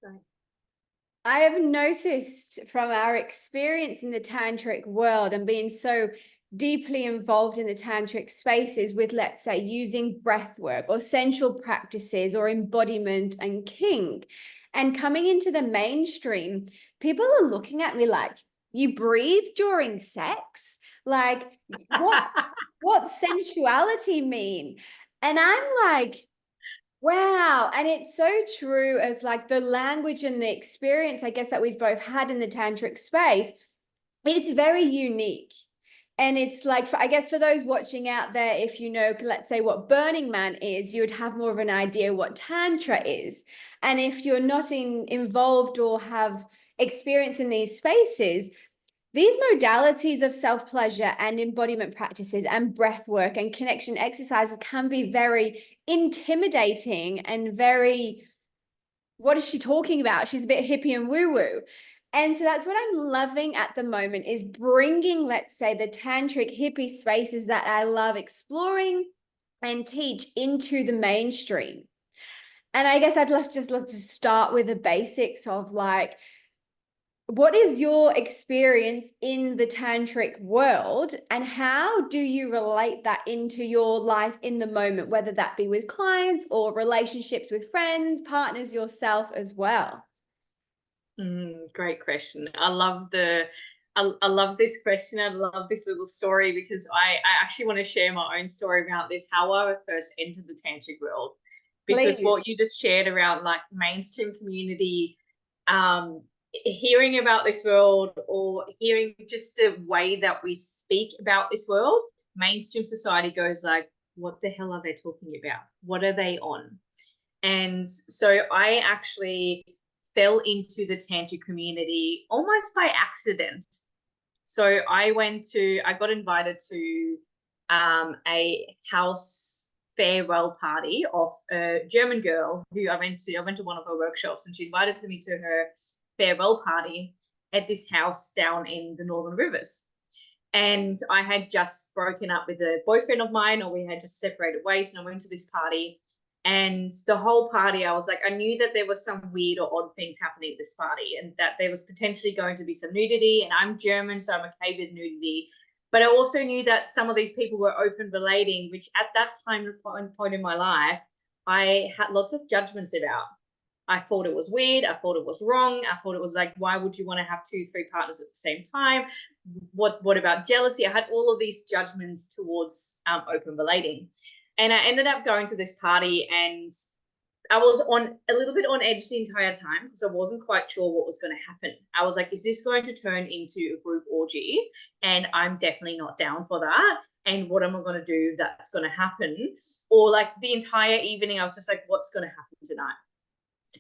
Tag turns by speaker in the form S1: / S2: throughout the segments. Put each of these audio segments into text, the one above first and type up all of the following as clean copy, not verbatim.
S1: Right.
S2: I have noticed from our experience in the tantric world and being so deeply involved in the tantric spaces with, let's say, using breath work or sensual practices or embodiment and kink, and coming into the mainstream, people are looking at me like, you breathe during sex? Like, what sensuality mean? And I'm like, wow. And it's so true as like the language and the experience, I guess, that we've both had in the tantric space. It's very unique. And it's like, I guess for those watching out there, if you know, let's say what Burning Man is, you would have more of an idea what Tantra is. And if you're not involved or have experience in these spaces, these modalities of self-pleasure and embodiment practices and breath work and connection exercises can be very intimidating and very, what is she talking about? She's a bit hippie and woo-woo. And so that's what I'm loving at the moment, is bringing, let's say, the tantric hippie spaces that I love exploring and teach into the mainstream. And I guess I'd love to start with the basics of like, what is your experience in the tantric world and how do you relate that into your life in the moment, whether that be with clients or relationships with friends, partners, yourself as well?
S1: Great question. I love this question. I love this little story because I actually want to share my own story about this, how I first entered the tantric world. Because
S2: Please.
S1: what you just shared around like mainstream community, hearing about this world or hearing just the way that we speak about this world, mainstream society goes like, what the hell are they talking about? What are they on? And so I actually fell into the tantra community almost by accident. So I got invited to a house farewell party of a German girl who I went to. I went to one of her workshops, and she invited me to her farewell party at this house down in the Northern Rivers. And I had just broken up with a boyfriend of mine, or we had just separated ways, and I went to this party. And the whole party, I was like, I knew that there was some weird or odd things happening at this party, and that there was potentially going to be some nudity. And I'm German, so I'm okay with nudity. But I also knew that some of these people were open relating, which at that time point in my life, I had lots of judgments about. I thought it was weird. I thought it was wrong. I thought it was like, why would you want to have two, three partners at the same time? What about jealousy? I had all of these judgments towards open relating. And I ended up going to this party, and I was on a little bit on edge the entire time because I wasn't quite sure what was going to happen. I was like, is this going to turn into a group orgy? And I'm definitely not down for that. And what am I going to do that's going to happen? Or like the entire evening, I was just like, what's going to happen tonight?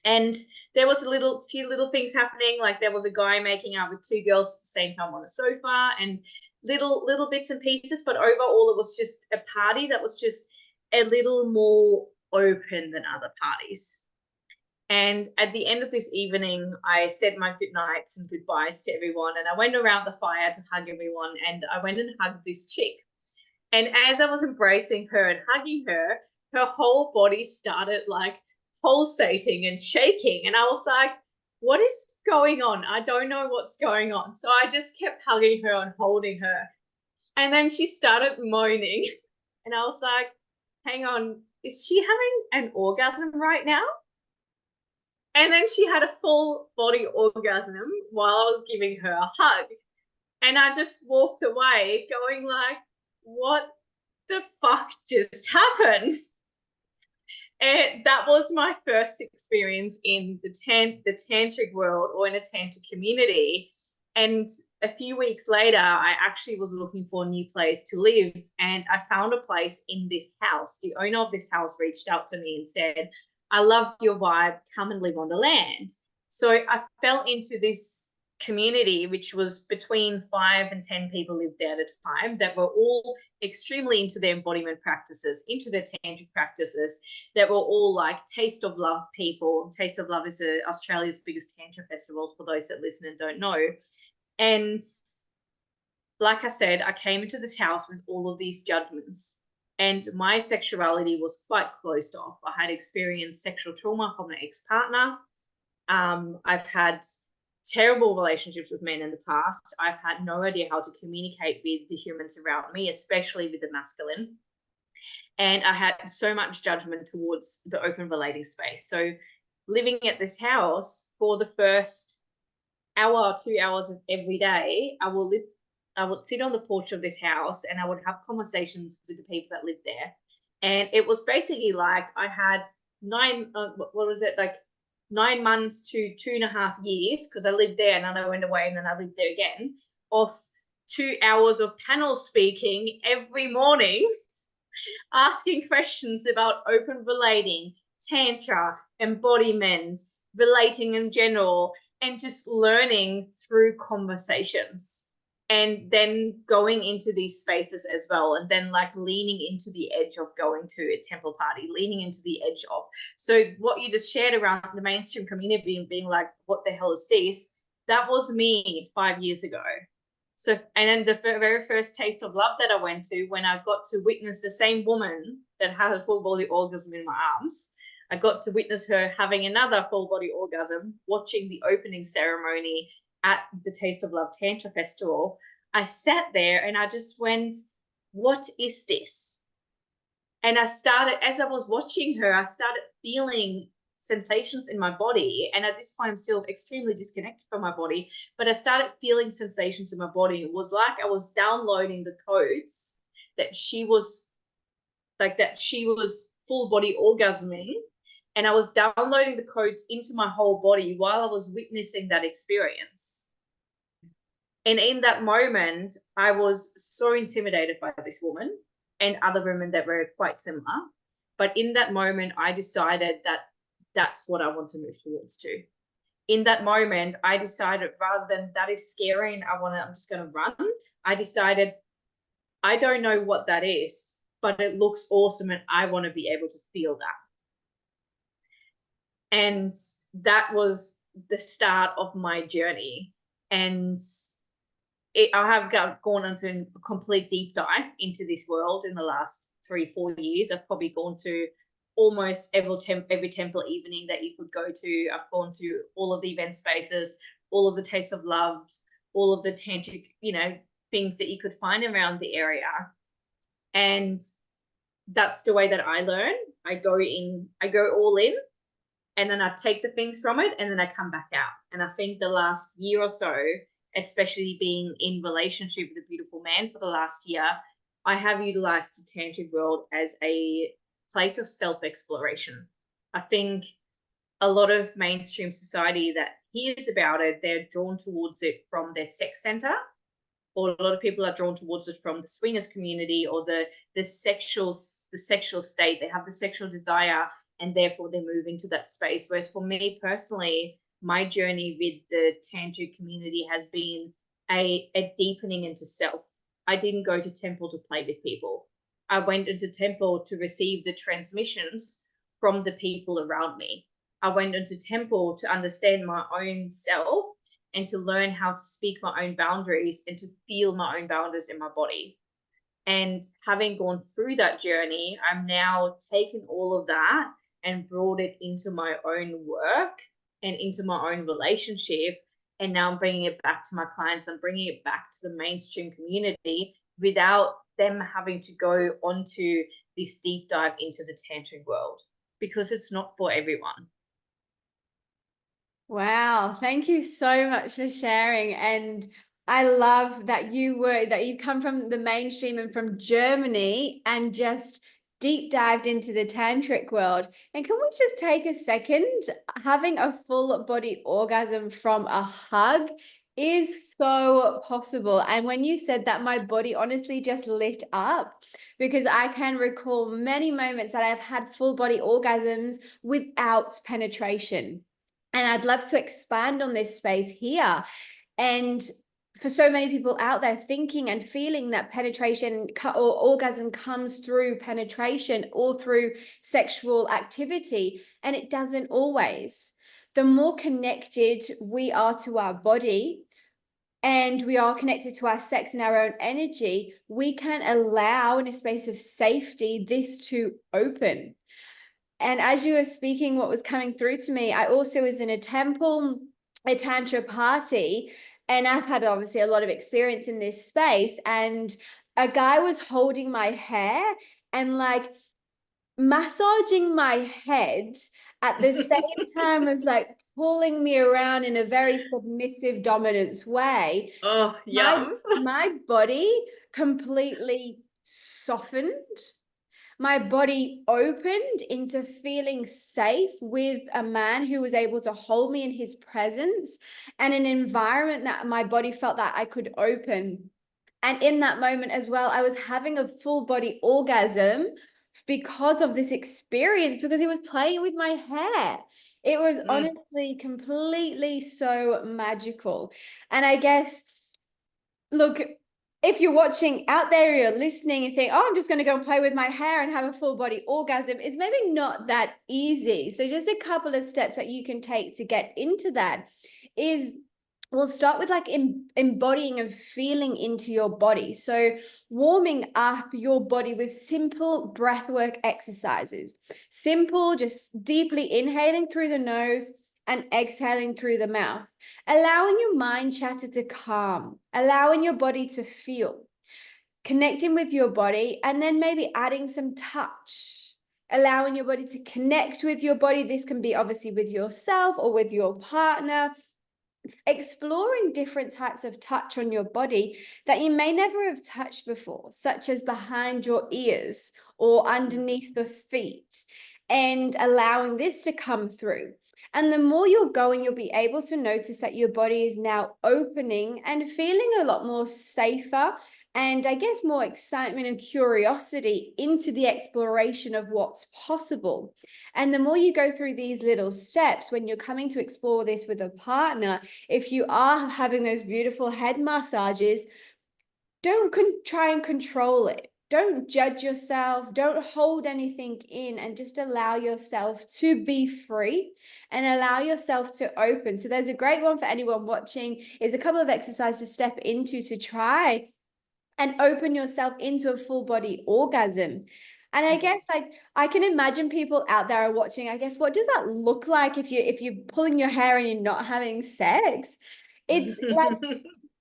S1: And there was a few little things happening. Like there was a guy making out with two girls at the same time on a sofa, and little bits and pieces. But overall, it was just a party that was just a little more open than other parties. And at the end of this evening, I said my good nights and goodbyes to everyone, and I went around the fire to hug everyone, and I went and hugged this chick. And as I was embracing her and hugging her, her whole body started like pulsating and shaking. And I was like, what is going on? I don't know what's going on. So I just kept hugging her and holding her. And then she started moaning. And I was like, hang on, is she having an orgasm right now? And then she had a full body orgasm while I was giving her a hug. And I just walked away going like, what the fuck just happened? And that was my first experience in the tantric world or in a tantric community. And a few weeks later, I actually was looking for a new place to live, and I found a place in this house. The owner of this house reached out to me and said, I love your vibe, come and live on the land. So I fell into this community, which was between 5 and 10 people lived there at a time, that were all extremely into their embodiment practices, into their tantric practices, that were all like Taste of Love people. Taste of Love is Australia's biggest tantra festival, for those that listen and don't know. And like I said, I came into this house with all of these judgments, and my sexuality was quite closed off. I had experienced sexual trauma from an ex-partner. I've had terrible relationships with men in the past. I've had no idea how to communicate with the humans around me, especially with the masculine. And I had so much judgment towards the open relating space. So living at this house for the first hour, 2 hours of every day, I would sit on the porch of this house and I would have conversations with the people that lived there. And it was basically like I had 9 months to 2.5 years, because I lived there and then I went away and then I lived there again, of 2 hours of panel speaking every morning, asking questions about open relating, tantra, embodiment, relating in general, and just learning through conversations. And then going into these spaces as well, and then like leaning into the edge of going to a temple party, leaning into the edge of. So what you just shared around the mainstream community being like, what the hell is this? That was me 5 years ago. So, and then the very first taste of love that I went to, when I got to witness the same woman that had a full body orgasm in my arms, I got to witness her having another full body orgasm, watching the opening ceremony at the Taste of Love Tantra Festival. I sat there and I just went, what is this? And I started, as I was watching her, I started feeling sensations in my body. And at this point, I'm still extremely disconnected from my body, but I started feeling sensations in my body. It was like I was downloading the codes that she was full body orgasming. And I was downloading the codes into my whole body while I was witnessing that experience. And in that moment, I was so intimidated by this woman and other women that were quite similar. But in that moment, I decided that that's what I want to move towards to. In that moment, I decided, rather than that is scary and I'm just going to run, I decided, I don't know what that is, but it looks awesome and I want to be able to feel that. And that was the start of my journey. And I have gone into a complete deep dive into this world in the last 3-4 years. I've probably gone to almost every temple evening that you could go to. I've gone to all of the event spaces, all of the Taste of Love, all of the tantric, things that you could find around the area. And that's the way that I learn. I go all in, and then I take the things from it, and then I come back out. And I think the last year or so, especially being in relationship with a beautiful man for the last year, I have utilized the tantric world as a place of self-exploration. I think a lot of mainstream society that hears about it, they're drawn towards it from their sex center, or a lot of people are drawn towards it from the swingers community or the sexual state. They have the sexual desire, and therefore they move into that space. Whereas for me personally, my journey with the tantric community has been a deepening into self. I didn't go to temple to play with people. I went into temple to receive the transmissions from the people around me. I went into temple to understand my own self and to learn how to speak my own boundaries and to feel my own boundaries in my body. And having gone through that journey, I'm now taken all of that and brought it into my own work and into my own relationship. And now I'm bringing it back to my clients. I'm bringing it back to the mainstream community without them having to go onto this deep dive into the tantric world, because it's not for everyone.
S2: Wow, thank you so much for sharing. And I love that you've come from the mainstream and from Germany and just deep dived into the tantric world. And can we just take a second? Having a full body orgasm from a hug is so possible. And when you said that, my body honestly just lit up, because I can recall many moments that I've had full body orgasms without penetration. And I'd love to expand on this space here. And for so many people out there thinking and feeling that penetration or orgasm comes through penetration or through sexual activity, and it doesn't always. The more connected we are to our body and we are connected to our sex and our own energy, we can allow in a space of safety this to open. And as you were speaking, what was coming through to me, I also was in a temple, a Tantra party, and I've had obviously a lot of experience in this space. And a guy was holding my hair and like massaging my head at the same time as like pulling me around in a very submissive dominance way.
S1: Oh,
S2: My
S1: yum.
S2: my body completely softened. My body opened into feeling safe with a man who was able to hold me in his presence, and an environment that my body felt that I could open. And in that moment as well, I was having a full body orgasm because of this experience, because he was playing with my hair. It was honestly completely so magical. And I guess, look, if you're watching out there, you're listening, you think, oh, I'm just going to go and play with my hair and have a full body orgasm, it's maybe not that easy. So just a couple of steps that you can take to get into that is, we'll start with like embodying and feeling into your body. So warming up your body with simple breathwork exercises. Simple, just deeply inhaling through the nose and exhaling through the mouth. Allowing your mind chatter to calm, allowing your body to feel, connecting with your body, and then maybe adding some touch, allowing your body to connect with your body. This can be obviously with yourself or with your partner. Exploring different types of touch on your body that you may never have touched before, such as behind your ears or underneath the feet, and allowing this to come through. And the more you're going, you'll be able to notice that your body is now opening and feeling a lot more safer, and I guess more excitement and curiosity into the exploration of what's possible. And the more you go through these little steps, when you're coming to explore this with a partner, if you are having those beautiful head massages, don't try and control it. Don't judge yourself. Don't hold anything in, and just allow yourself to be free and allow yourself to open. So there's a great one for anyone watching, is a couple of exercises to step into to try and open yourself into a full body orgasm. And I guess like I can imagine people out there are watching, I guess, what does that look like if you're pulling your hair and you're not having sex? It's like,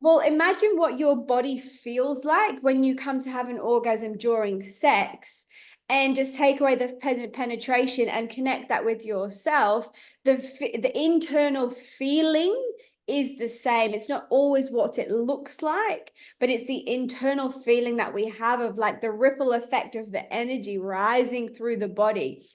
S2: well, imagine what your body feels like when you come to have an orgasm during sex, and just take away the penetration and connect that with yourself. The internal feeling is the same. It's not always what it looks like, but it's the internal feeling that we have of like the ripple effect of the energy rising through the body.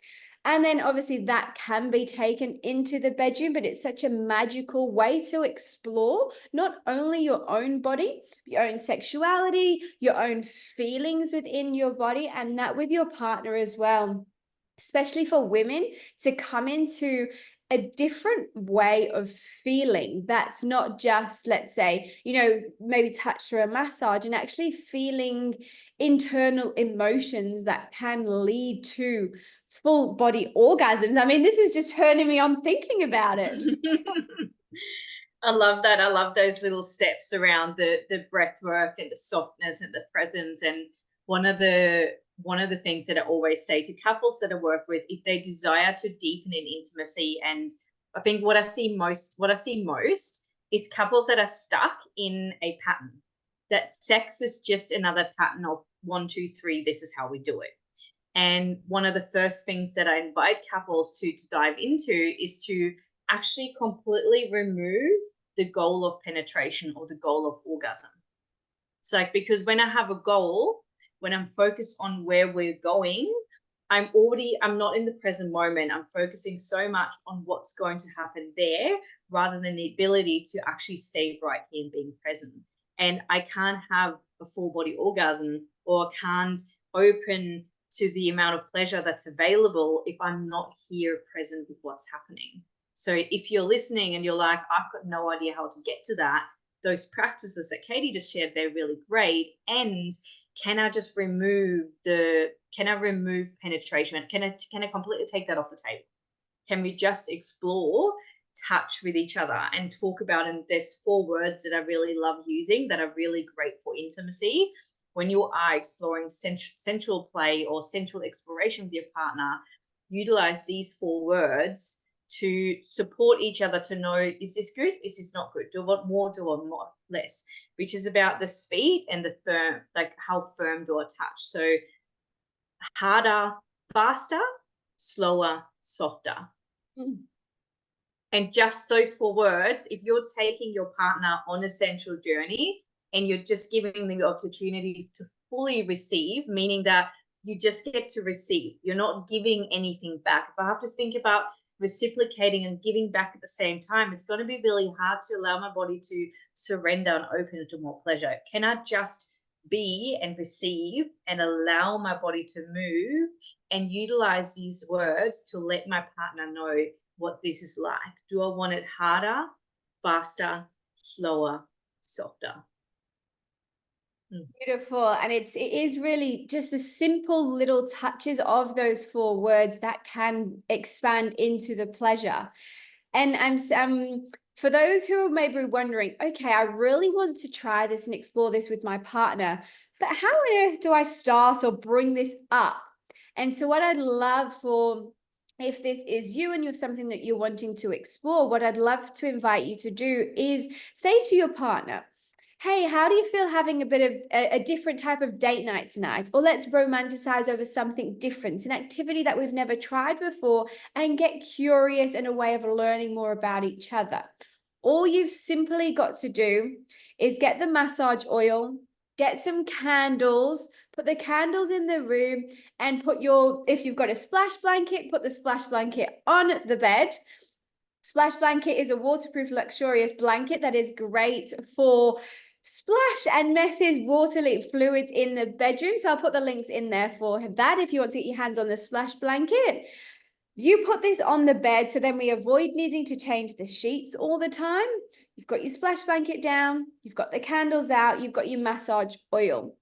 S2: And then obviously that can be taken into the bedroom, but it's such a magical way to explore not only your own body, your own sexuality, your own feelings within your body, and that with your partner as well. Especially for women to come into a different way of feeling that's not just, let's say, maybe touch through a massage, and actually feeling internal emotions that can lead to full body orgasms. I mean, this is just turning me on thinking about it.
S1: I love that. I love those little steps around the breath work and the softness and the presence. And one of the things that I always say to couples that I work with, if they desire to deepen in intimacy, and I think what I see most is couples that are stuck in a pattern, that sex is just another pattern of 1, 2, 3, this is how we do it. And one of the first things that I invite couples to dive into is to actually completely remove the goal of penetration or the goal of orgasm. It's like, because when I have a goal, when I'm focused on where we're going, I'm not in the present moment. I'm focusing so much on what's going to happen there rather than the ability to actually stay right here and being present. And I can't have a full body orgasm, or can't open to the amount of pleasure that's available if I'm not here present with what's happening. So if you're listening and you're like, I've got no idea how to get to that, those practices that Katie just shared, they're really great. And can I remove penetration? Can I completely take that off the table? Can we just explore touch with each other and talk about, and there's 4 words that I really love using that are really great for intimacy. When you are exploring sensual play or sensual exploration with your partner, utilize these 4 words to support each other to know, is this good? Is this not good? Do I want more? Do I want more? Less? Which is about the speed and the firm, like how firm do I touch? So harder, faster, slower, softer.
S2: Mm.
S1: And just those 4 words, if you're taking your partner on a sensual journey and you're just giving them the opportunity to fully receive, meaning that you just get to receive, you're not giving anything back. If I have to think about reciprocating and giving back at the same time, it's going to be really hard to allow my body to surrender and open to more pleasure. Can I just be and receive and allow my body to move and utilize these words to let my partner know what this is like? Do I want it harder, faster, slower, softer?
S2: Beautiful. And it is really just the simple little touches of those 4 words that can expand into the pleasure. And for those who are maybe wondering, okay, I really want to try this and explore this with my partner, but how on earth do I start or bring this up? And so what I'd love for, if this is you and you're something that you're wanting to explore, what I'd love to invite you to do is say to your partner, hey, how do you feel having a bit of a different type of date night tonight? Or let's romanticize over something different, an activity that we've never tried before, and get curious and a way of learning more about each other. All you've simply got to do is get the massage oil, get some candles, put the candles in the room, and if you've got a splash blanket, put the splash blanket on the bed. Splash blanket is a waterproof, luxurious blanket that is great for splash and messes water-leak fluids in the bedroom. So I'll put the links in there for that if you want to get your hands on the splash blanket. You put this on the bed so then we avoid needing to change the sheets all the time. You've got your splash blanket down, you've got the candles out, you've got your massage oil.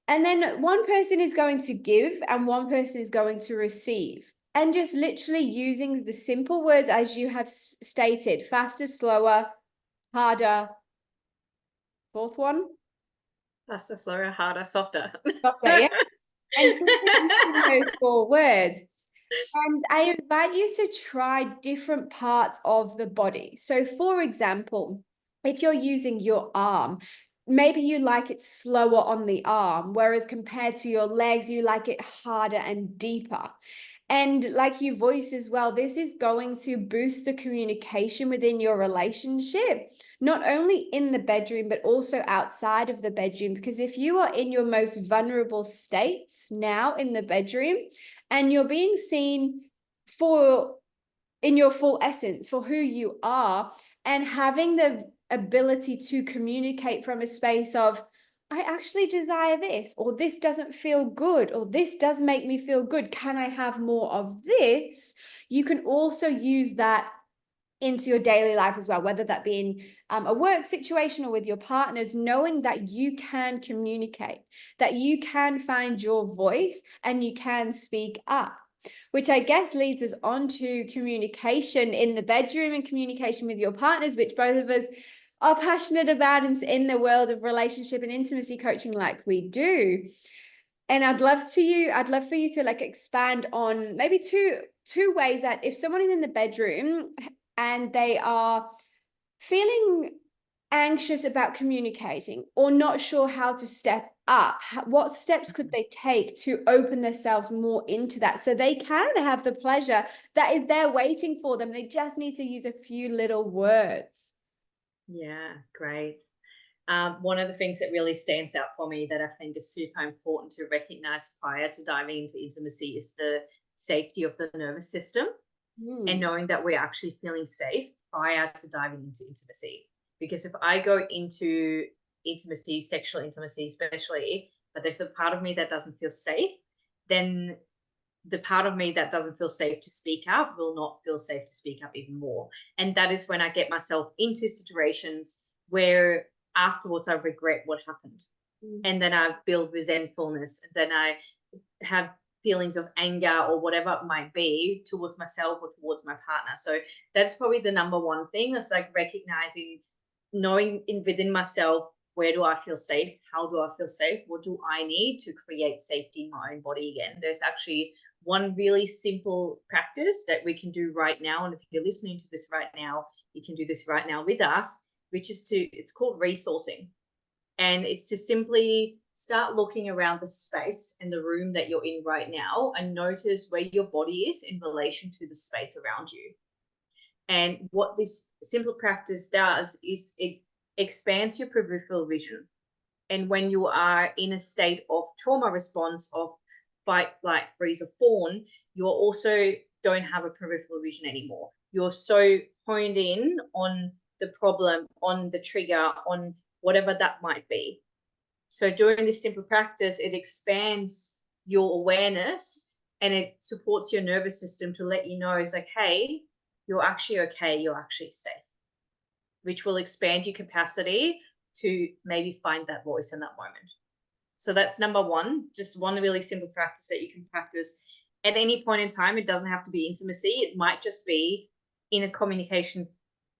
S2: And then one person is going to give and one person is going to receive. And just literally using the simple words as you have stated, faster, slower, harder. 4th one?
S1: Faster, slower, harder, softer.
S2: Softer, yeah. And simply using those 4 words. And I invite you to try different parts of the body. So for example, if you're using your arm, maybe you like it slower on the arm, whereas compared to your legs, you like it harder and deeper. And like your voice as well, this is going to boost the communication within your relationship, not only in the bedroom, but also outside of the bedroom. Because if you are in your most vulnerable states now in the bedroom and you're being seen in your full essence for who you are, and having the ability to communicate from a space of, I actually desire this, or this doesn't feel good, or this does make me feel good. Can I have more of this? You can also use that into your daily life as well, whether that be in a work situation or with your partners, knowing that you can communicate, that you can find your voice and you can speak up. Which I guess leads us on to communication in the bedroom and communication with your partners, which both of us are passionate about in the world of relationship and intimacy coaching like we do. And I'd love for you to like expand on maybe two ways that if someone is in the bedroom and they are feeling anxious about communicating or not sure how to step up, what steps could they take to open themselves more into that so they can have the pleasure that is there waiting for them? They just need to use a few little words.
S1: Yeah, great. One of the things that really stands out for me that I think is super important to recognize prior to diving into intimacy is the safety of the nervous system and knowing that we're actually feeling safe prior to diving into intimacy. Because if I go into intimacy, sexual intimacy especially, but there's a part of me that doesn't feel safe, then the part of me that doesn't feel safe to speak up will not feel safe to speak up even more. And that is when I get myself into situations where afterwards I regret what happened. And then I build resentfulness, and then I have feelings of anger or whatever it might be towards myself or towards my partner. So that's probably the number one thing. It's like recognizing, knowing within myself, where do I feel safe? How do I feel safe? What do I need to create safety in my own body again? There's actually one really simple practice that we can do right now, and if you're listening to this right now, you can do this right now with us, which is it's called resourcing. And it's to simply start looking around the space and the room that you're in right now and notice where your body is in relation to the space around you. And what this simple practice does is it expands your peripheral vision. And when you are in a state of trauma response of fight, flight, freeze, or fawn, you also don't have a peripheral vision anymore. You're so honed in on the problem, on the trigger, on whatever that might be. So doing this simple practice, it expands your awareness and it supports your nervous system to let you know, it's like, hey, you're actually okay, you're actually safe, which will expand your capacity to maybe find that voice in that moment. So that's number one, just one really simple practice that you can practice at any point in time. It doesn't have to be intimacy. It might just be in a communication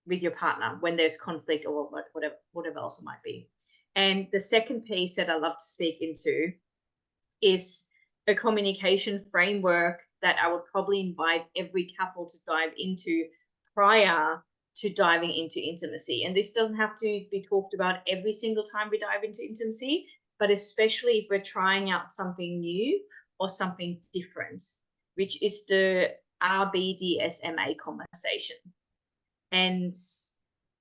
S1: with your partner when there's conflict or whatever else it might be. And the second piece that I love to speak into is a communication framework that I would probably invite every couple to dive into prior to diving into intimacy. And this doesn't have to be talked about every single time we dive into intimacy, but especially if we're trying out something new or something different, which is the RBDSMA conversation. And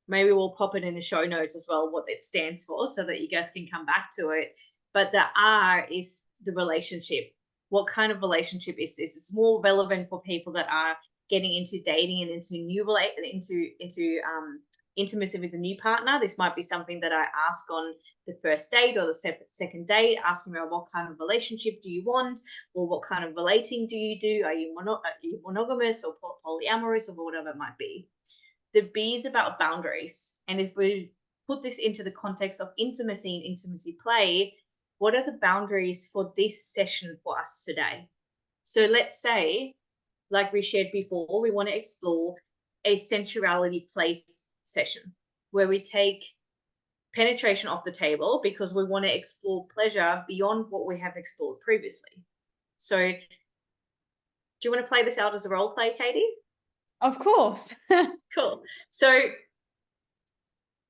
S1: maybe we'll pop it in the show notes as well, what it stands for, so that you guys can come back to it. But the R is the relationship. What kind of relationship is this? It's more relevant for people that are getting into dating and into intimacy with a new partner. This might be something that I ask on the first date or the second date, asking about what kind of relationship do you want, or what kind of relating do you do? Are you monogamous or polyamorous, or whatever it might be? The B is about boundaries. And if we put this into the context of intimacy and intimacy play, what are the boundaries for this session for us today? So let's say, like we shared before, we want to explore a sensuality place session where we take penetration off the table because we want to explore pleasure beyond what we have explored previously. So do you want to play this out as a role play, Katie?
S2: Of course.
S1: Cool. So,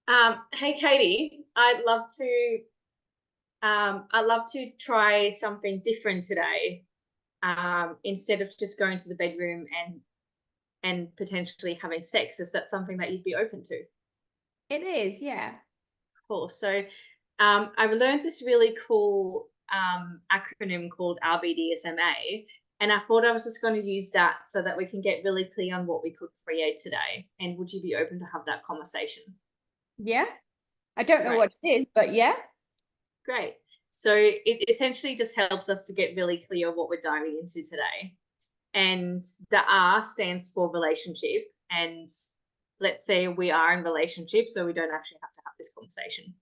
S1: hey, Katie, I'd love to try something different today. Instead of just going to the bedroom and potentially having sex. Is that something that you'd be open to?
S2: It is, yeah.
S1: Cool. So I've learned this really cool acronym called RBDSMA, and I thought I was just going to use that so that we can get really clear on what we could create today. And would you be open to have that conversation?
S2: Yeah. I don't know what it is, but yeah.
S1: Great. So it essentially just helps us to get really clear what we're diving into today. And the R stands for relationship. And let's say we are in relationship, so we don't actually have to have this conversation.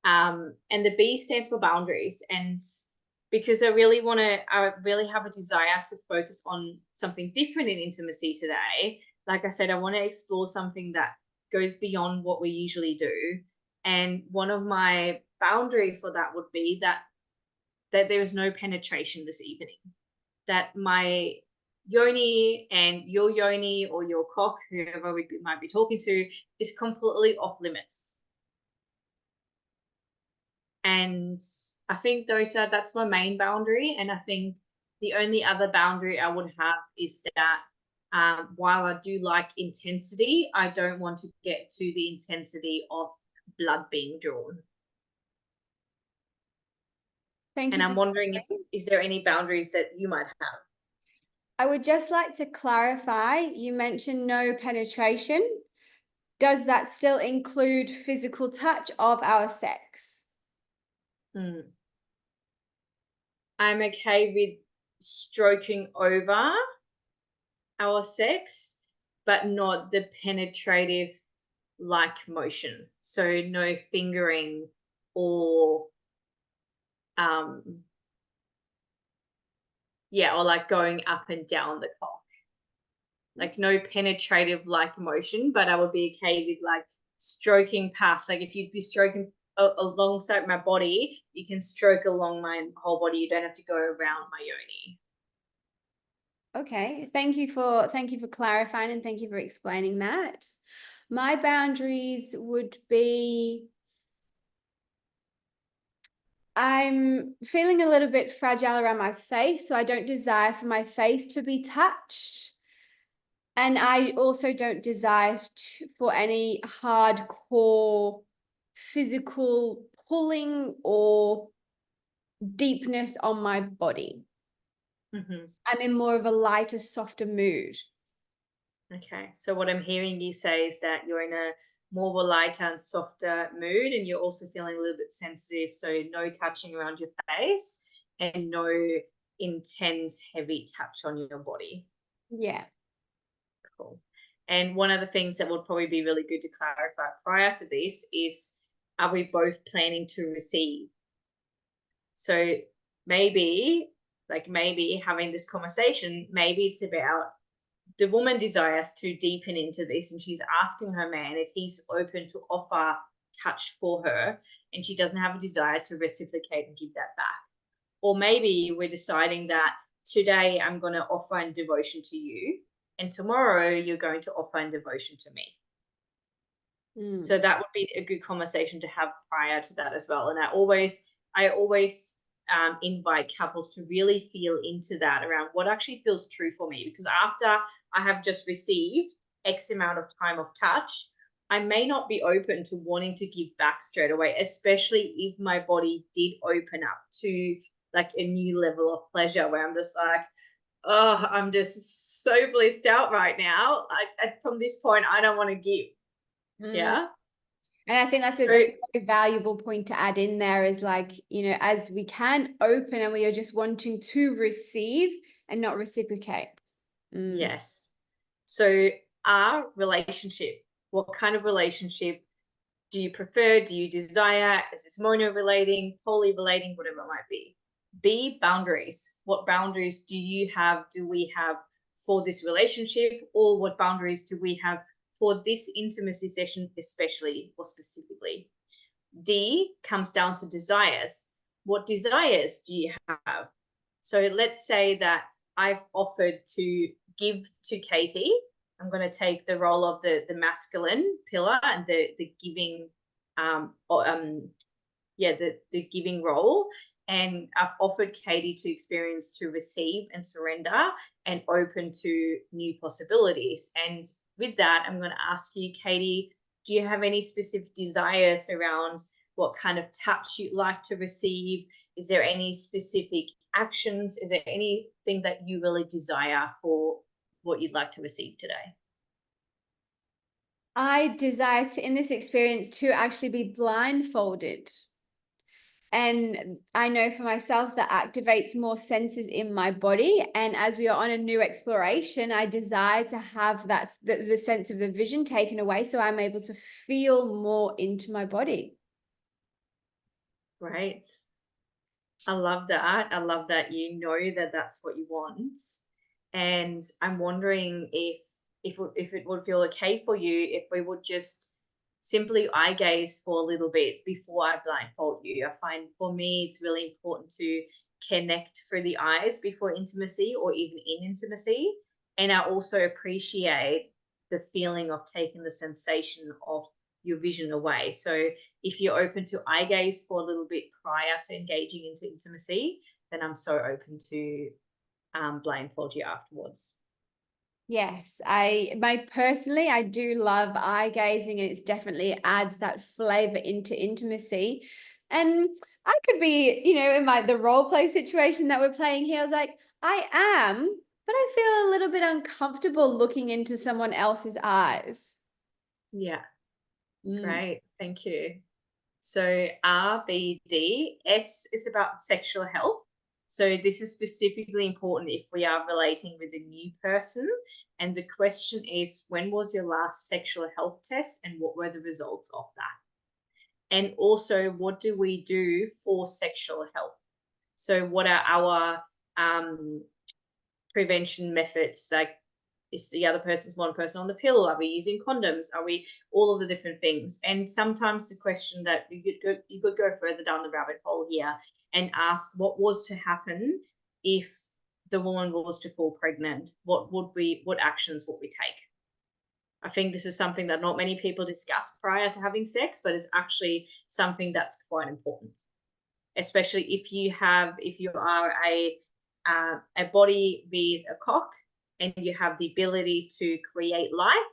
S1: And the B stands for boundaries. And because I really have a desire to focus on something different in intimacy today. Like I said, I want to explore something that goes beyond what we usually do. And one of my boundary for that would be that there is no penetration this evening, that my yoni and your yoni or your cock, whoever we might be talking to, is completely off limits. And I think that's my main boundary. And I think the only other boundary I would have is that while I do like intensity, I don't want to get to the intensity of blood being drawn.
S2: Thank you.
S1: And I'm wondering, is there any boundaries that you might have?
S2: I would just like to clarify, you mentioned no penetration. Does that still include physical touch of our sex?
S1: I'm okay with stroking over our sex, but not the penetrative like motion. So no fingering or or like going up and down the cock. Like no penetrative like motion, but I would be okay with like stroking past. Like if you'd be stroking alongside my body, you can stroke along my whole body. You don't have to go around my yoni.
S2: Okay. Thank you for clarifying, and thank you for explaining that. My boundaries would be, I'm feeling a little bit fragile around my face, so I don't desire for my face to be touched. And I also don't desire for any hardcore physical pulling or deepness on my body.
S1: Mm-hmm.
S2: I'm in more of a lighter, softer mood.
S1: Okay, so what I'm hearing you say is that you're in a more of a lighter and softer mood, and you're also feeling a little bit sensitive. So no touching around your face and no intense, heavy touch on your body.
S2: Yeah.
S1: Cool. And one of the things that would probably be really good to clarify prior to this is, are we both planning to receive? So maybe, maybe having this conversation, maybe it's about the woman desires to deepen into this, and she's asking her man if he's open to offer touch for her, and she doesn't have a desire to reciprocate and give that back. Or maybe we're deciding that today I'm going to offer in devotion to you, and tomorrow you're going to offer in devotion to me. So that would be a good conversation to have prior to that as well. And I always invite couples to really feel into that around what actually feels true for me. Because after I have just received X amount of time of touch, I may not be open to wanting to give back straight away, especially if my body did open up to like a new level of pleasure where I'm just like, oh, I'm just so blissed out right now. From this point, I don't want to give. Yeah.
S2: And I think that's a
S1: So
S2: very, very valuable point to add in there, is like, you know, as we can open and we are just wanting to receive and not reciprocate.
S1: yes. So our relationship, what kind of relationship do you prefer? Do you desire? Is this mono relating, poly relating, whatever it might be? B, boundaries. What boundaries do you have, do we have for this relationship? Or what boundaries do we have for this intimacy session, especially or specifically? D comes down to desires. What desires do you have? So let's say that I've offered to give to Katie. I'm going to take the role of the masculine pillar and the giving the giving role, and I've offered Katie to experience to receive and surrender and open to new possibilities. And with that, I'm going to ask you, Katie, do you have any specific desires around what kind of touch you'd like to receive? Is there any specific actions? Is there anything that you really desire for what you'd like to receive today?
S2: I desire to, in this experience, to actually be blindfolded. And I know for myself that activates more senses in my body. And as we are on a new exploration, I desire to have that the sense of the vision taken away, so I'm able to feel more into my body.
S1: Great. I love that. I love that you know that that's what you want. And I'm wondering if it would feel okay for you if we would just simply eye gaze for a little bit before I blindfold you. I find for me it's really important to connect through the eyes before intimacy or even in intimacy. And I also appreciate the feeling of taking the sensation of your vision away. So if you're open to eye gaze for a little bit prior to engaging into intimacy, then I'm so open to blindfold you afterwards.
S2: Yes, I do love eye gazing, and it's definitely adds that flavor into intimacy. And I could be, you know, in the role play situation that we're playing here, I was like, I am, but I feel a little bit uncomfortable looking into someone else's eyes.
S1: Yeah, great. Thank you. So R, B, D, S is about sexual health. So this is specifically important if we are relating with a new person. And the question is, when was your last sexual health test and what were the results of that? And also, what do we do for sexual health? So what are our prevention methods? Like, is the other person's one person on the pill? Are we using condoms? Are we all of the different things? And sometimes the question that you could go further down the rabbit hole here and ask what was to happen if the woman was to fall pregnant, what actions would we take? I think this is something that not many people discuss prior to having sex, but it's actually something that's quite important, especially if you are a body with a cock and you have the ability to create life.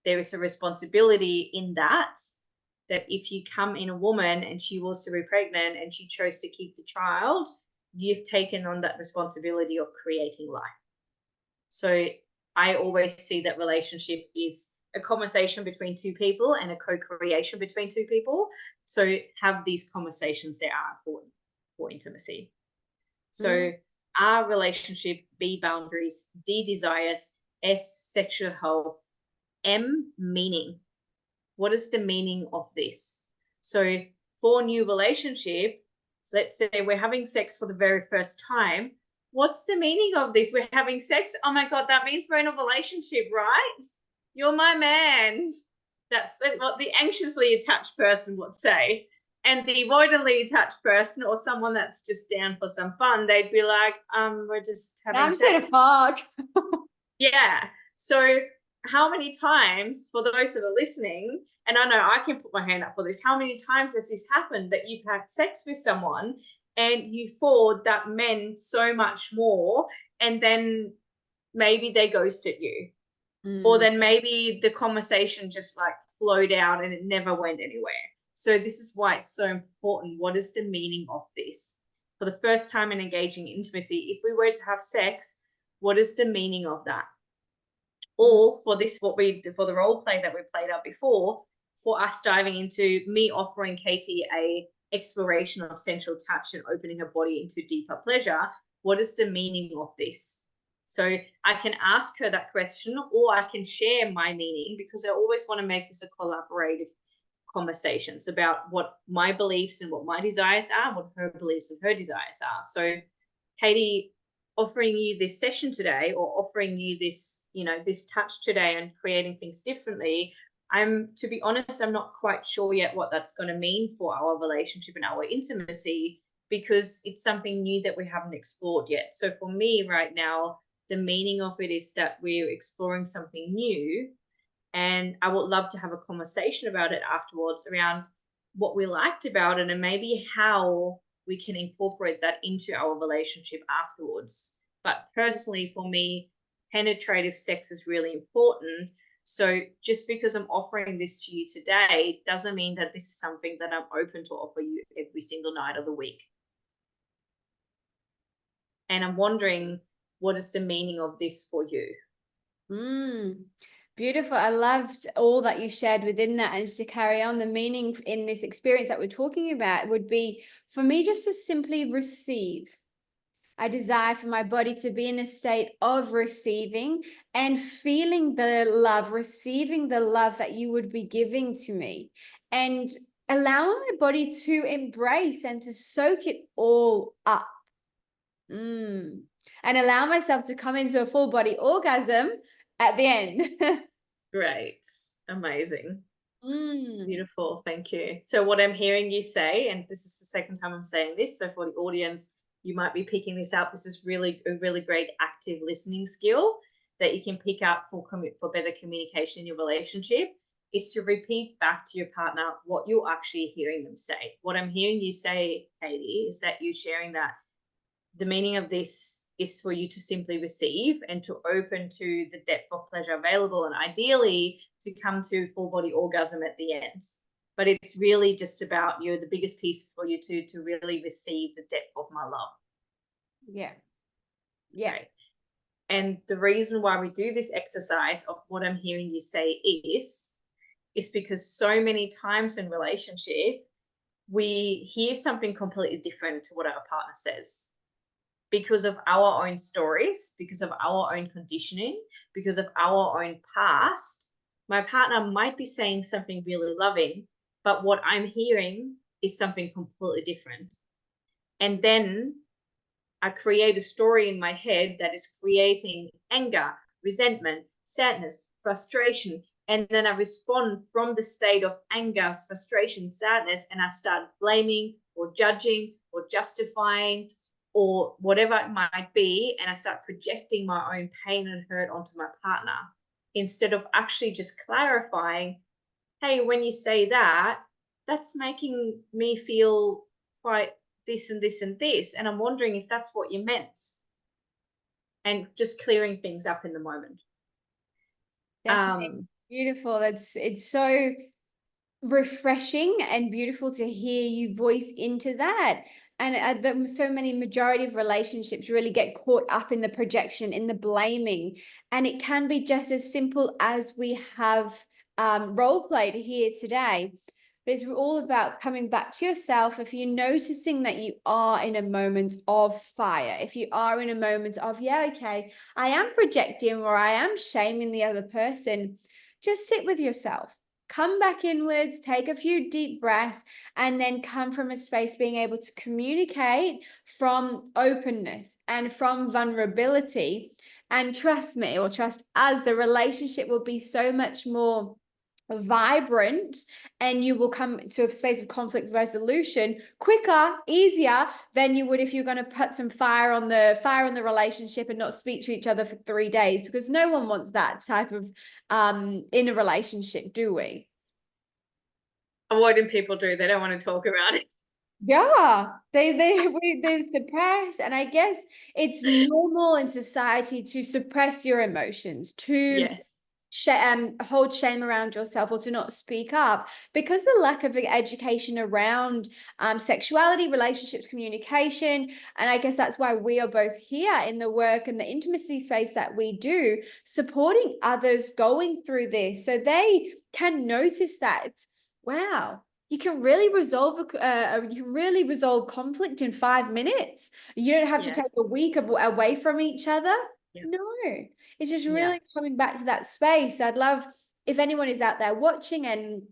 S1: There is a responsibility in that if you come in a woman and she was to be pregnant and she chose to keep the child, you've taken on that responsibility of creating life. So I always see that relationship is a conversation between two people and a co-creation between two people. So have these conversations that are important for intimacy. So R, relationship, B, boundaries, D, desires, S, sexual health, M, meaning. What is the meaning of this? So for new relationship, let's say we're having sex for the very first time. What's the meaning of this? We're having sex. Oh my God, that means we're in a relationship, right? You're my man. That's what the anxiously attached person would say. And the avoidantly attached person, or someone that's just down for some fun, they'd be like, we're just having sex.
S2: I'm so fuck.
S1: Yeah. So how many times, for those that are listening, and I know I can put my hand up for this, how many times has this happened that you've had sex with someone and you thought that meant so much more, and then maybe they ghosted you, or then maybe the conversation just like flowed out and it never went anywhere. So this is why it's so important. What is the meaning of this? For the first time in engaging intimacy, if we were to have sex, what is the meaning of that? Or for the role play that we played out before, for us diving into me offering Katie a exploration of sensual touch and opening her body into deeper pleasure, what is the meaning of this? So I can ask her that question, or I can share my meaning, because I always want to make this a collaborative conversations about what my beliefs and what my desires are, what her beliefs and her desires are. So Katie, offering you this session today, or offering you this, this touch today and creating things differently, to be honest, I'm not quite sure yet what that's going to mean for our relationship and our intimacy, because it's something new that we haven't explored yet. So for me right now, the meaning of it is that we're exploring something new, and I would love to have a conversation about it afterwards around what we liked about it and maybe how we can incorporate that into our relationship afterwards. But personally, for me, penetrative sex is really important. So just because I'm offering this to you today doesn't mean that this is something that I'm open to offer you every single night of the week. And I'm wondering, what is the meaning of this for you?
S2: Beautiful. I loved all that you shared within that. And just to carry on, the meaning in this experience that we're talking about would be for me just to simply receive. I desire for my body to be in a state of receiving and feeling the love, receiving the love that you would be giving to me, and allowing my body to embrace and to soak it all up. And allow myself to come into a full body orgasm at the end.
S1: Great. Amazing. Beautiful. Thank you. So what I'm hearing you say, and this is the second time I'm saying this, so for the audience, you might be picking this up. This is really a really great active listening skill that you can pick up for better communication in your relationship, is to repeat back to your partner what you're actually hearing them say. What I'm hearing you say, Katie, is that you're sharing that the meaning of this is for you to simply receive and to open to the depth of pleasure available, and ideally to come to full body orgasm at the end. But it's really just about the biggest piece for you to really receive the depth of my love.
S2: Yeah.
S1: Right. And the reason why we do this exercise of what I'm hearing you say is because so many times in relationship, we hear something completely different to what our partner says, because of our own stories, because of our own conditioning, because of our own past. My partner might be saying something really loving, but what I'm hearing is something completely different. And then I create a story in my head that is creating anger, resentment, sadness, frustration. And then I respond from the state of anger, frustration, sadness, and I start blaming or judging or justifying. or whatever it might be, and I start projecting my own pain and hurt onto my partner instead of actually just clarifying, hey, when you say that, that's making me feel quite this and this and this, and I'm wondering if that's what you meant, and just clearing things up in the moment.
S2: Definitely. Beautiful. It's so refreshing and beautiful to hear you voice into that. And so many majority of relationships really get caught up in the projection, in the blaming, and it can be just as simple as we have role played here today. But it's all about coming back to yourself. If you're noticing that you are in a moment of fire, if you are in a moment of, yeah, okay, I am projecting or I am shaming the other person, just sit with yourself. Come back inwards, take a few deep breaths, and then come from a space being able to communicate from openness and from vulnerability. And trust me, or trust us, the relationship will be so much more vibrant, and you will come to a space of conflict resolution quicker, easier than you would if you're going to put some fire on the relationship and not speak to each other for 3 days, because no one wants that type of in a relationship, do we?
S1: And what do people do? They don't want to talk about it.
S2: Yeah, they suppress, and I guess it's normal in society to suppress your emotions, to
S1: Yes.
S2: hold shame around yourself, or to not speak up, because the lack of education around sexuality, relationships, communication. And I guess that's why we are both here in the work and the intimacy space that we do, supporting others going through this so they can notice that, wow, you can really resolve conflict in 5 minutes. You don't have to take
S1: Yes.
S2: a week away from each other.
S1: Yeah.
S2: No, it's just
S1: Yeah.
S2: really coming back to that space. I'd love if anyone is out there watching and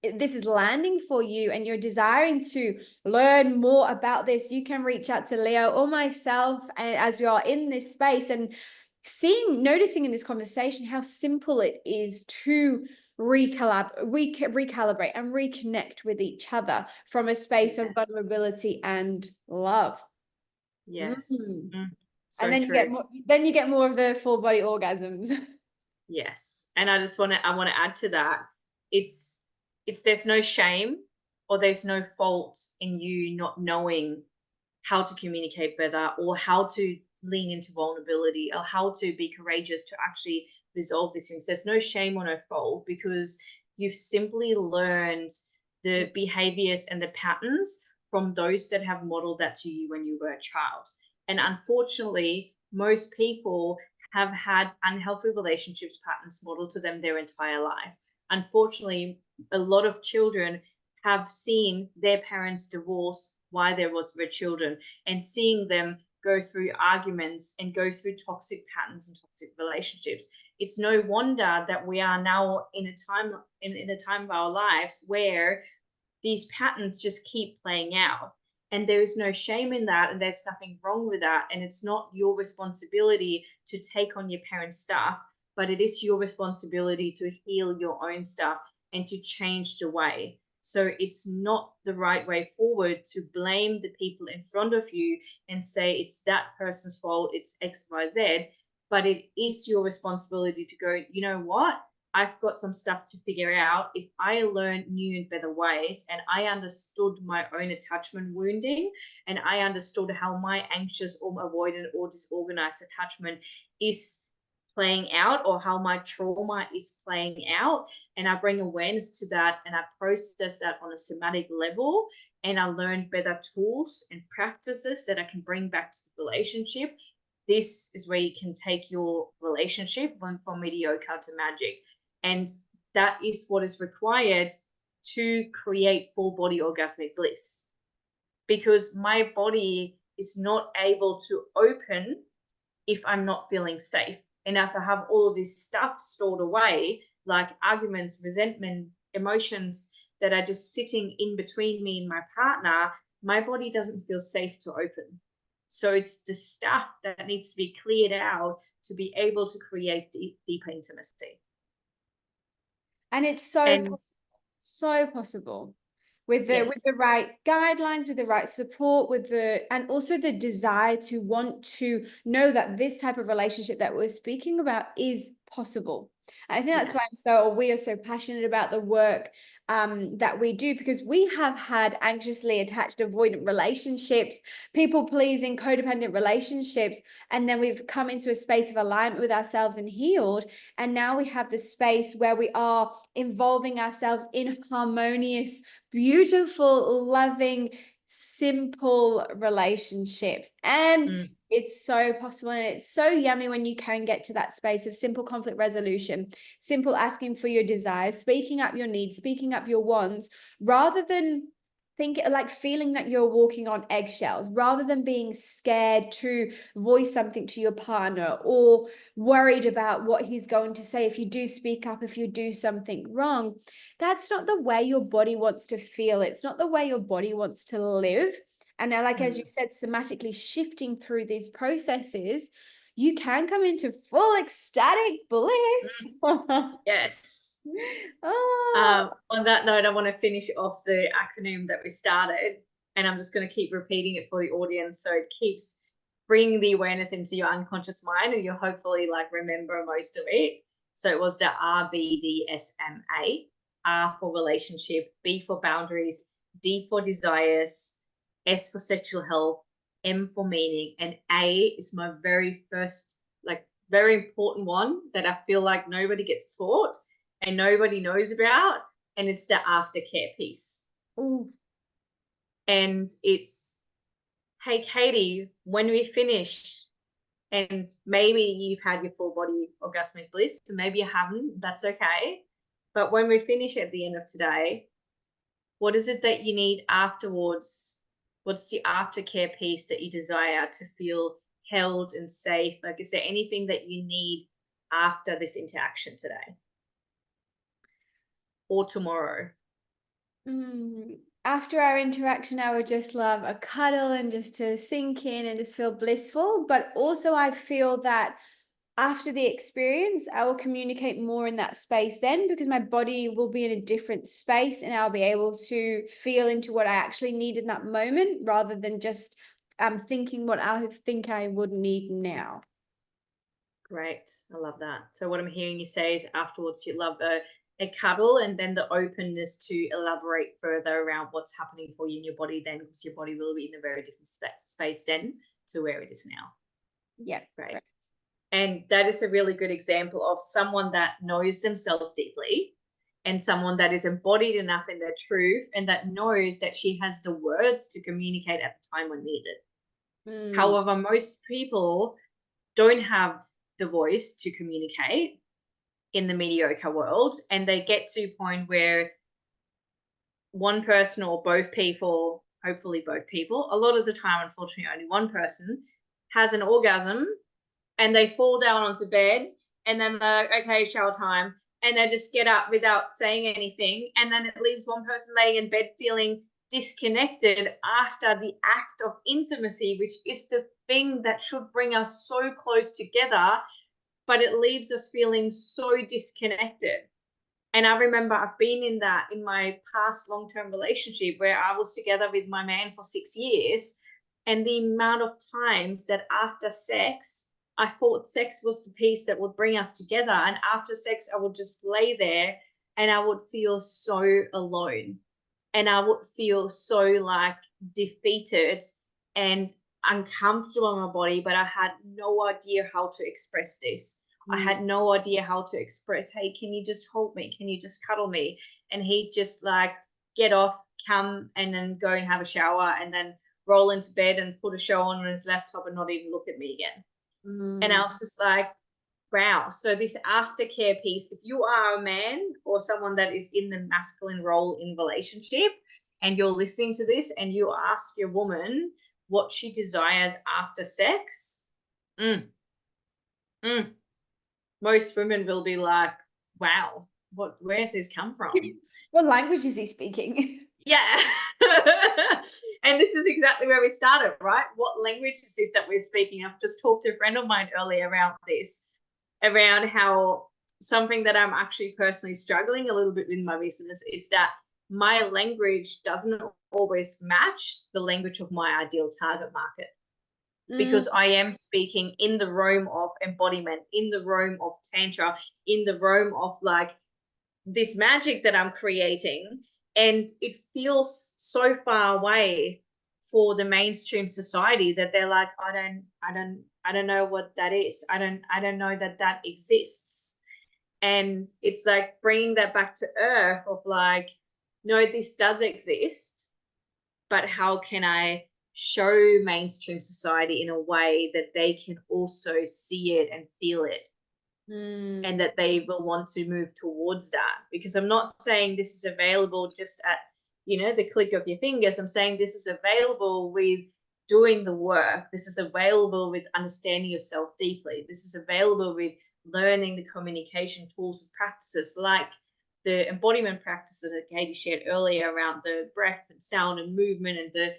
S2: this is landing for you and you're desiring to learn more about this, you can reach out to Leo or myself, and as we are in this space and noticing in this conversation how simple it is to recalibrate and reconnect with each other from a space of
S1: Yes.
S2: vulnerability and love.
S1: Yes.
S2: Mm.
S1: So
S2: And then
S1: true.
S2: you get more of the full body orgasms.
S1: Yes. And I want to add to that. It's there's no shame or there's no fault in you not knowing how to communicate better, or how to lean into vulnerability, or how to be courageous to actually resolve these things. There's no shame or no fault, because you've simply learned the behaviors and the patterns from those that have modeled that to you when you were a child. And unfortunately, most people have had unhealthy relationships patterns modeled to them their entire life. Unfortunately, a lot of children have seen their parents divorce while there was their children, and seeing them go through arguments and go through toxic patterns and toxic relationships. It's no wonder that we are now in a time of our lives where these patterns just keep playing out. And there is no shame in that, and there's nothing wrong with that. And it's not your responsibility to take on your parents' stuff, but it is your responsibility to heal your own stuff and to change the way. So it's not the right way forward to blame the people in front of you and say it's that person's fault, it's XYZ. But it is your responsibility to go, you know what? I've got some stuff to figure out. If I learn new and better ways, and I understood my own attachment wounding, and I understood how my anxious or avoidant or disorganized attachment is playing out, or how my trauma is playing out, and I bring awareness to that, and I process that on a somatic level, and I learn better tools and practices that I can bring back to the relationship. This is where you can take your relationship from mediocre to magic. And that is what is required to create full body orgasmic bliss. Because my body is not able to open if I'm not feeling safe. And if I have all of this stuff stored away, like arguments, resentment, emotions that are just sitting in between me and my partner, my body doesn't feel safe to open. So it's the stuff that needs to be cleared out to be able to create deeper intimacy.
S2: And it's so possible with
S1: Yes.
S2: the right guidelines, with the right support, and also the desire to want to know that this type of relationship that we're speaking about is possible. And I think that's why we are so passionate about the work that we do, because we have had anxiously attached avoidant relationships, people pleasing, codependent relationships, and then we've come into a space of alignment with ourselves and healed. And now we have the space where we are involving ourselves in harmonious, beautiful, loving, simple relationships. And it's so possible, and it's so yummy when you can get to that space of simple conflict resolution, simple asking for your desires, speaking up your needs, speaking up your wants, rather than feeling that you're walking on eggshells, rather than being scared to voice something to your partner, or worried about what he's going to say if you do speak up, if you do something wrong. That's not the way your body wants to feel. It's not the way your body wants to live. And now, as you said, somatically shifting through these processes, you can come into full ecstatic bliss.
S1: Yes.
S2: Oh.
S1: On that note, I want to finish off the acronym that we started, and I'm just going to keep repeating it for the audience so it keeps bringing the awareness into your unconscious mind, and you'll hopefully remember most of it. So it was the RBDSMA: R for relationship, B for boundaries, D for desires, S for sexual health, M for meaning, and A is my very first, very important one that I feel like nobody gets taught and nobody knows about, and it's the aftercare piece.
S2: Ooh.
S1: And it's, hey, Katie, when we finish, and maybe you've had your full body orgasmic bliss, so maybe you haven't, that's okay. But when we finish at the end of today, what is it that you need afterwards? What's the aftercare piece that you desire to feel held and safe? Is there anything that you need after this interaction today or tomorrow?
S2: After our interaction, I would just love a cuddle and just to sink in and just feel blissful. But also I feel that after the experience, I will communicate more in that space then, because my body will be in a different space and I'll be able to feel into what I actually need in that moment, rather than just thinking what I think I would need now.
S1: Great. I love that. So what I'm hearing you say is afterwards you love a cuddle, and then the openness to elaborate further around what's happening for you in your body then, because your body will be in a very different space then to where it is now.
S2: Yeah.
S1: Great. Right. And that is a really good example of someone that knows themselves deeply, and someone that is embodied enough in their truth, and that knows that she has the words to communicate at the time when needed. However, most people don't have the voice to communicate in the mediocre world, and they get to a point where one person or both people, hopefully both people, a lot of the time, unfortunately, only one person has an orgasm, and they fall down onto bed, and then they're like, okay, shower time, and they just get up without saying anything, and then it leaves one person laying in bed feeling disconnected after the act of intimacy, which is the thing that should bring us so close together, but it leaves us feeling so disconnected. And I remember I've been in that in my past long-term relationship where I was together with my man for 6 years, and the amount of times that after sex, I thought sex was the piece that would bring us together, and after sex I would just lay there and I would feel so alone, and I would feel so defeated and uncomfortable in my body, but I had no idea how to express this. I had no idea how to express, hey, can you just hold me? Can you just cuddle me? And he'd just get off, come, and then go and have a shower, and then roll into bed and put a show on his laptop and not even look at me again. And I was just like, wow. So this aftercare piece, if you are a man or someone that is in the masculine role in relationship, and you're listening to this and you ask your woman what she desires after sex, most women will be like, wow, where's this come from?
S2: What language is he speaking?
S1: Yeah. And this is exactly where we started, right? What language is this that we're speaking? I've just talked to a friend of mine earlier around this, around how something that I'm actually personally struggling a little bit with my business is that my language doesn't always match the language of my ideal target market, because I am speaking in the realm of embodiment, in the realm of Tantra, in the realm of like this magic that I'm creating. And it feels so far away for the mainstream society that they're like, I don't know what that is. I don't know that that exists. And it's like bringing that back to earth of like, no, this does exist, but how can I show mainstream society in a way that they can also see it and feel it, and that they will want to move towards that? Because I'm not saying this is available just at, the click of your fingers. I'm saying this is available with doing the work. This is available with understanding yourself deeply. This is available with learning the communication tools and practices, like the embodiment practices that Katie shared earlier around the breath and sound and movement, and the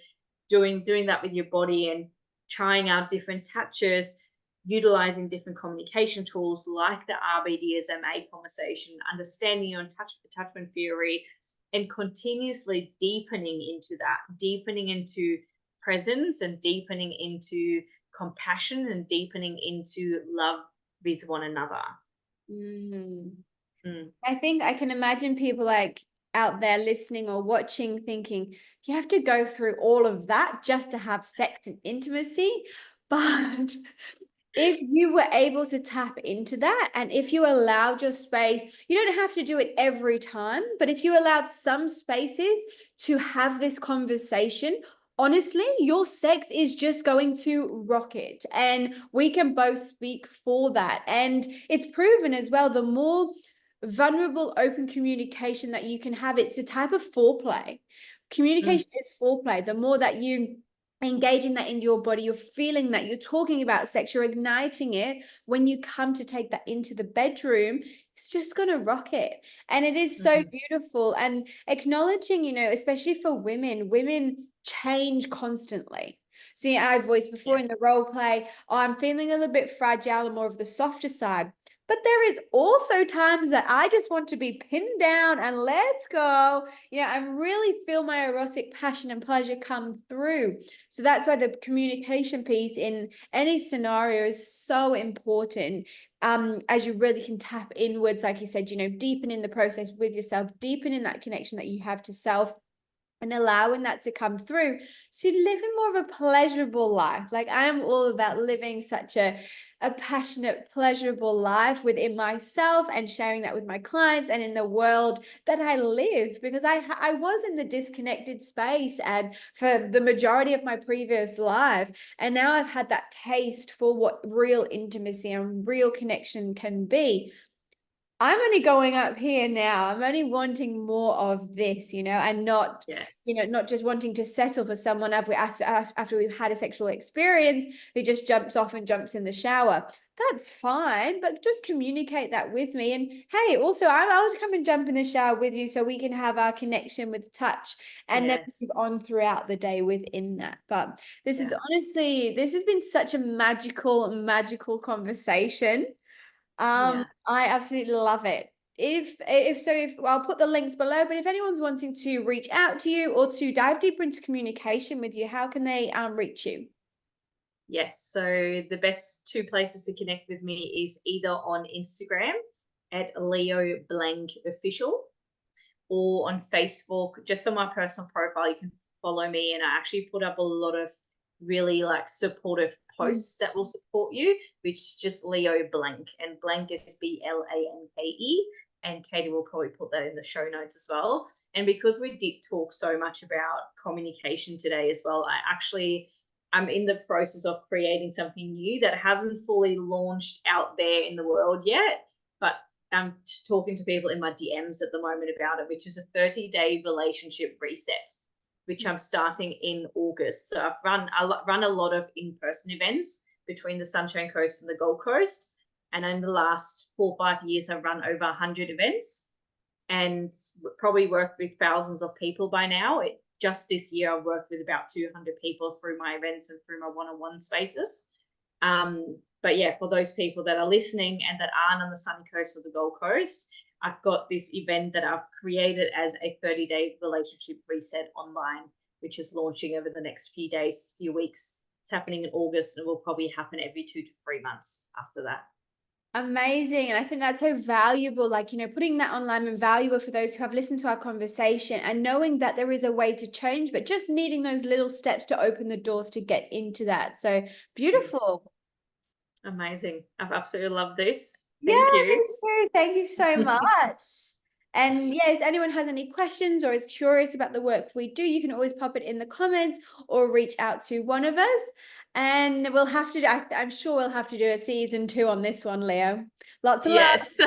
S1: doing that with your body and trying out different touches, utilizing different communication tools like the RBDSMA conversation, understanding your attachment theory, and continuously deepening into that, deepening into presence and deepening into compassion and deepening into love with one another.
S2: I think I can imagine people like out there listening or watching thinking, you have to go through all of that just to have sex and intimacy. But if you were able to tap into that, and if you allowed your space, you don't have to do it every time, but if you allowed some spaces to have this conversation, honestly, your sex is just going to rocket. And we can both speak for that. And it's proven as well, the more vulnerable, open communication that you can have, it's a type of foreplay. Communication is foreplay. The more that you engaging that into your body, you're feeling that, you're talking about sex, you're igniting it. When you come to take that into the bedroom, it's just going to rock it. And it is so beautiful. And acknowledging, especially for women change constantly. So I voiced before in the role play, I'm feeling a little bit fragile and more of the softer side. But there is also times that I just want to be pinned down and let's go, and really feel my erotic passion and pleasure come through. So that's why the communication piece in any scenario is so important. As you really can tap inwards, like you said, deepen in the process with yourself, deepen in that connection that you have to self, and allowing that to come through. So you live in more of a pleasurable life. Like I am all about living such a passionate, pleasurable life within myself and sharing that with my clients and in the world that I live, because I was in the disconnected space and for the majority of my previous life. And now I've had that taste for what real intimacy and real connection can be. I'm only going up here now. I'm only wanting more of this, and not, not just wanting to settle for someone after we've had a sexual experience who just jumps off and jumps in the shower. That's fine, but just communicate that with me. And hey, also, I'll come and jump in the shower with you so we can have our connection with touch, and then move on throughout the day within that. But this is honestly, this has been such a magical conversation. I absolutely love it. If I'll put the links below, but if anyone's wanting to reach out to you or to dive deeper into communication with you, how can they reach you?
S1: Yes, so the best two places to connect with me is either on Instagram at Leo Blank Official, or on Facebook, just on my personal profile. You can follow me, and I actually put up a lot of really like supportive posts that will support you, which is just Leo Blank, and Blank is BLANKE, and Katie will probably put that in the show notes as well. And because we did talk so much about communication today as well, I'm in the process of creating something new that hasn't fully launched out there in the world yet, but I'm talking to people in my DMs at the moment about it, which is a 30-day relationship reset, which I'm starting in August. So I run a lot of in-person events between the Sunshine Coast and the Gold Coast. And in the last 4 or 5 years, I've run over 100 events and probably worked with thousands of people by now. Just this year, I've worked with about 200 people through my events and through my one-on-one spaces. But yeah, for those people that are listening and that aren't on the Sunny Coast or the Gold Coast, I've got this event that I've created as a 30-day relationship reset online, which is launching over the next few days, few weeks. It's happening in August and will probably happen every 2 to 3 months after that.
S2: Amazing. And I think that's so valuable, like, you know, putting that online and valuable for those who have listened to our conversation and knowing that there is a way to change, but just needing those little steps to open the doors to get into that. So beautiful.
S1: Amazing. I've absolutely loved this.
S2: Yeah,
S1: Thank you.
S2: me too. Thank you so much. And yeah, if anyone has any questions or is curious about the work we do, you can always pop it in the comments or reach out to one of us. And we'll have to, I'm sure we'll have to do a season 2 on this one, Leo. Lots of love.
S1: Yes.